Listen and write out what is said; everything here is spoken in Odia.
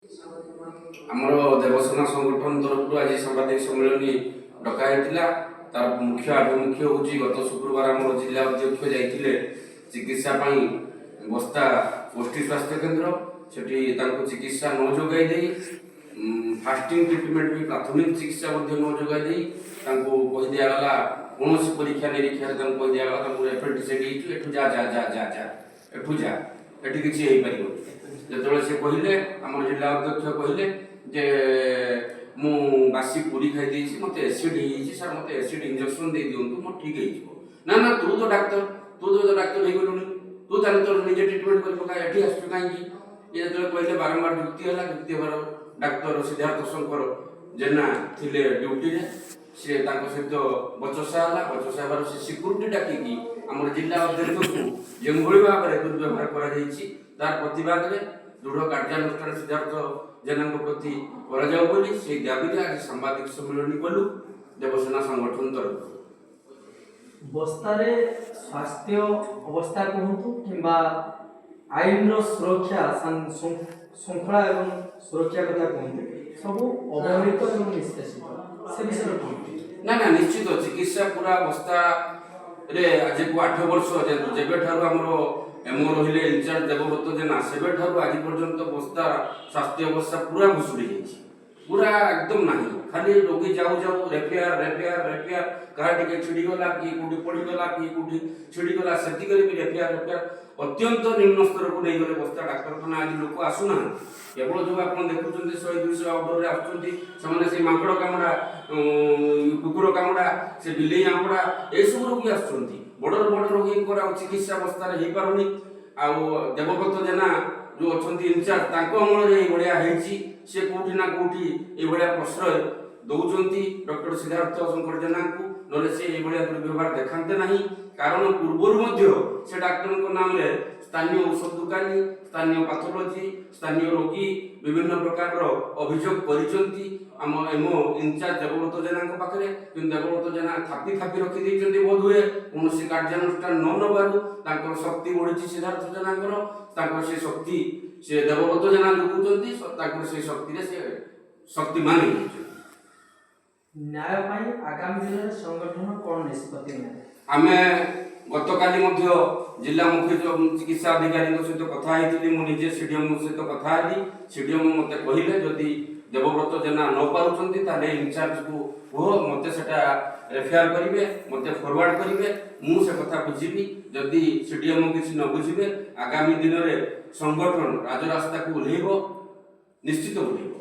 ଆମର ଦେବସେନା ସଂଗଠନ ତରଫରୁ ଆଜି ସାମ୍ବାଦିକ ସମ୍ମିଳନୀ ଡକାଯାଇଥିଲା। ତାର ମୁଖ୍ୟ ଆଭିମୁଖ୍ୟ ହେଉଛି ଗତ ଶୁକ୍ରବାର ଆମର ଜିଲ୍ଲା ଅଧ୍ୟକ୍ଷ ଯାଇଥିଲେ ଚିକିତ୍ସା ପାଇଁ ବସ୍ତା ଗୋଷ୍ଠୀ ସ୍ୱାସ୍ଥ୍ୟ କେନ୍ଦ୍ର। ସେଠି ତାଙ୍କୁ ଚିକିତ୍ସା ନ ଯୋଗାଇ ଦେଇ ଫାଷ୍ଟିଂ ଟ୍ରିଟମେଣ୍ଟ ବି ପ୍ରାଥମିକ ଚିକିତ୍ସା ମଧ୍ୟ ନ ଯୋଗାଇ ଦେଇ ତାଙ୍କୁ କହି ଦିଆଗଲା, କୌଣସି ପରୀକ୍ଷା ନିରୀକ୍ଷାରେ ତାଙ୍କୁ କହି ଦିଆଗଲା ତାଙ୍କୁ ଏପେଣ୍ଡିସାଇଟ୍ ହେଇଛି, ଏଠୁ ଯା ଯା ଯା ଯା ଯା ଏଠୁ ଯା, ଏଠି କିଛି ହେଇପାରିବନି। ଯେତେବେଳେ ସେ କହିଲେ, ଆମର ଜିଲ୍ଲା ଅଧ୍ୟକ୍ଷ କହିଲେ ଯେ ମୁଁ ବାସି ପୁରୀ ଖାଇ ଦେଇଛି, ମୋତେ ଏସିଡ୍ ହେଇଯାଇଛି, ସାର୍ ମୋତେ ଏସିଡ୍ ଇଞ୍ଜେକ୍ସନ୍ ଦେଇ ଦିଅନ୍ତୁ, ମୋର ଠିକ୍ ହେଇଯିବ। ନା ନା, ତୁ ତ ଡାକ୍ତର ହେଇଗଲୁଣି, ତୁ ତାହେଲେ ତୋର ନିଜେ ଟ୍ରିଟମେଣ୍ଟ କରି ପକା, ଏଠି ଆସୁଛୁ କାହିଁକି? ଇଏ ଯେତେବେଳେ କହିଲେ ବାରମ୍ବାର ଯୁକ୍ତି ହେଲା, ଯୁକ୍ତି ହେବାର ଡାକ୍ତର ସିଦ୍ଧାର୍ଥ ଶଙ୍କର ଜେନା ଥିଲେ ଡ୍ୟୁଟିରେ, ସେ ତାଙ୍କ ସହିତ ବଚସା ହେଲା। ବଚସା ହେବାର ସେ ସିକ୍ୟୁରିଟି ଡାକିକି ଆମର ଜିଲ୍ଲା ଅଧ୍ୟକ୍ଷକୁ ଯେଉଁଭଳି ଭାବରେ ଦୁର୍ବ୍ୟବହାର କରାଯାଇଛି ତାର ପ୍ରତିବାଦରେ ଦୃଢ଼ କାର୍ଯ୍ୟାନୁଷ୍ଠାନ ସିଦ୍ଧାର୍ଥ ଜେନାଙ୍କ ପ୍ରତି କରାଯାଉ ବୋଲି ସେହି ଦାବିରେ ଆଜି ସାମ୍ବାଦିକ ସମ୍ମିଳନୀ କଲୁ ଦେବସେନା ସଂଗଠନ ତରଫରୁ। ବସ୍ତାରେ ସ୍ୱାସ୍ଥ୍ୟ ଅବସ୍ଥା କୁହନ୍ତୁ କିମ୍ବା ଆଇନର ସୁରକ୍ଷା ଶୃଙ୍ଖଳା ଏବଂ ସୁରକ୍ଷା କଥା କୁହନ୍ତୁ, ସବୁ ଅବହେଳିତ ଏବଂ ନିଷ୍ପେଷିତ, ସେ ବିଷୟରେ କୁହନ୍ତୁ। ନା ନା, ନିଶ୍ଚିତ ଚିକିତ୍ସା ପୁରା ବସ୍ତାରେ ଆଜିକୁ 8 ବର୍ଷ ଯେବେଠାରୁ ଆମର ଏମଓ ରହିଲେ ଇନଚାର୍ଜ ଦେବବ୍ରତ ଜେନା, ସେବେଠାରୁ ଆଜି ପର୍ଯ୍ୟନ୍ତ ବସ୍ତା ସ୍ୱାସ୍ଥ୍ୟ ଅବସ୍ଥା ପୁରା ଭୁଷୁଡ଼ି ଯାଇଛି, ପୁରା ଏକଦମ ନାହିଁ। ଖାଲି ରୋଗୀ ଯାଉ ଯାଉ ରେଫେୟାର, କାହା ଟିକେ ଛିଡ଼ିଗଲା, କିଏ କୋଉଠି ପଡ଼ିଗଲା, କିଏ କୋଉଠି ଛିଡ଼ିଗଲା, ସେତିକରେ ବି ରେଫେୟାର ଅତ୍ୟନ୍ତ ନିମ୍ନ ସ୍ତରକୁ ନେଇଗଲେ ବସ୍ତା। ଡାକ୍ତରଖାନା ଆଜି ଲୋକ ଆସୁନାହାନ୍ତି, କେବଳ ଯେଉଁ ଆପଣ ଦେଖୁଛନ୍ତି 100-200 ଅର୍ଡରରେ ଆସୁଛନ୍ତି, ସେମାନେ ସେଇ ମାଙ୍କଡ଼ କାମୁଡ଼ା, କୁକୁର କାମୁଡ଼ା, ସେ ବିଲେଇ ଆମ୍ପଡ଼ା, ଏସବୁ ରୋଗୀ ଆସୁଛନ୍ତି। ବଡ଼ ରୋଗୀଙ୍କର ଆଉ ଚିକିତ୍ସା ଅବସ୍ଥାରେ ହେଇପାରୁନି। ଆଉ ଦେବବ୍ରତ ଜେନା ଯେଉଁ ଅଛନ୍ତି ଇନଚାର୍ଜ, ତାଙ୍କ ଅମଳରେ ଏଇଭଳିଆ ହେଇଛି। ସେ କୋଉଠି ନା କୋଉଠି ଏଇଭଳିଆ ପ୍ରଶ୍ରୟ ଦଉଛନ୍ତି ଡକ୍ଟର ସିଦ୍ଧାର୍ଥ ଶଙ୍କର ଜେନାଙ୍କୁ, ନହେଲେ ସେ ଏଇଭଳିଆ ଦୁର୍ବ୍ୟବହାର ଦେଖାନ୍ତେ ନାହିଁ। କାରଣ ପୂର୍ବରୁ ମଧ୍ୟ ସେ ଡାକ୍ତରଙ୍କ ନାମରେ ସ୍ଥାନୀୟ ଔଷଧ ଦୋକାନୀ, ସ୍ଥାନୀୟ ପାଥୋଲୋଜି, ସ୍ଥାନୀୟ ରୋଗୀ ବିଭିନ୍ନ ପ୍ରକାରର ଅଭିଯୋଗ କରିଛନ୍ତି ଆମ ଏମଓ ଇନଚାର୍ଜ ଦେବବ୍ରତ ଜେନାଙ୍କ ପାଖରେ। କିନ୍ତୁ ଦେବବ୍ରତ ଜେନା ଥାପି ରଖିଦେଇଛନ୍ତି ବୋଧହୁଏ, କୌଣସି କାର୍ଯ୍ୟାନୁଷ୍ଠାନ ନ ନେବାରୁ ତାଙ୍କର ଶକ୍ତି ବଢ଼ିଛି ସିଦ୍ଧାର୍ଥ ଜେନାଙ୍କର। ତାଙ୍କର ସେ ଶକ୍ତି ସେ ଦେବବ୍ରତ ଜେନା ଯୋଗୁଛନ୍ତି, ତାଙ୍କର ସେ ଶକ୍ତିରେ ସେ ଶକ୍ତିମାନ ହେଇଛନ୍ତି। ନ୍ୟାୟ ପାଇଁ ଆଗାମୀ ଦିନରେ ସଂଗଠନ କ'ଣ ନିଷ୍ପତ୍ତି ନେବେ? ଆମେ ଗତକାଲି ମଧ୍ୟ ଜିଲ୍ଲା ମୁଖ୍ୟ ଚିକିତ୍ସା ଅଧିକାରୀଙ୍କ ସହିତ କଥା ହେଇଥିଲି। ମୁଁ ନିଜେ ସିଡିଏମ୍ଙ୍କ ସହିତ କଥା ହେଲି। ସିଡିଏମ୍ ମୋତେ କହିଲେ ଯଦି ଦେବବ୍ରତ ଜେନା ନ ପାରୁଛନ୍ତି ତାହେଲେ ଇନଚାର୍ଜକୁ କୁହ, ମୋତେ ସେଟା ରେଫେୟାର କରିବେ, ମୋତେ ଫରୱାର୍ଡ କରିବେ, ମୁଁ ସେ କଥା ବୁଝିବି। ଯଦି ସିଡିଏମ୍ କିଛି ନ ବୁଝିବେ, ଆଗାମୀ ଦିନରେ ସଂଗଠନ ରାଜରାସ୍ତାକୁ ଓହ୍ଲେଇବ, ନିଶ୍ଚିତ ଓହ୍ଲେଇବ।